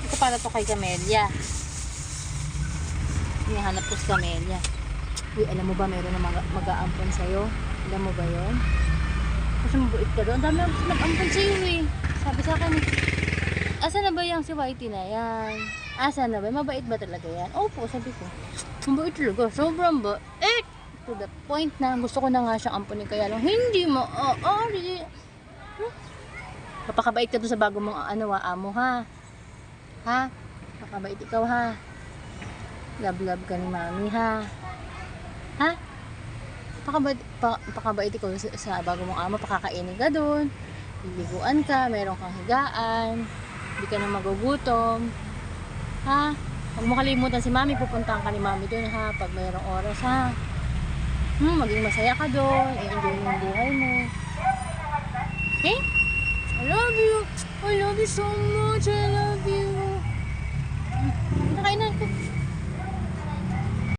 Ito para to kay Camelia. Hinahanap ko si Camelia. Uy, alam mo ba meron na mag-aampon sa'yo? Alam mo ba yun? Kasi mabuit ka doon. Ang dami ako nag-ampon sa'yo eh. Sabi sa akin, asa na ba yung si Whitey na yan? Asa na ba? Mabait ba talaga yan? Opo, sabi ko. Mabait talaga. Sobrang bait. To the point na gusto ko na nga siyang amponin, kaya lang hindi maaari. Papakabait ka doon sa bago mong amo ha. Ha? Papakabait ikaw ha. Love ka ni mami ha. Ha? Pakabait ikaw sa bago mong amo, pakakainin ka doon. Liliguan ka, meron kang higaan. Hindi ka na magugutom. Ha? Huwag mo kalimutan si mami, pupuntahan ka ni mami doon ha, pag mayroong oras ha. Maging masaya ka doon, i-enjoy mo yung buhay mo. Okay? I love you so much.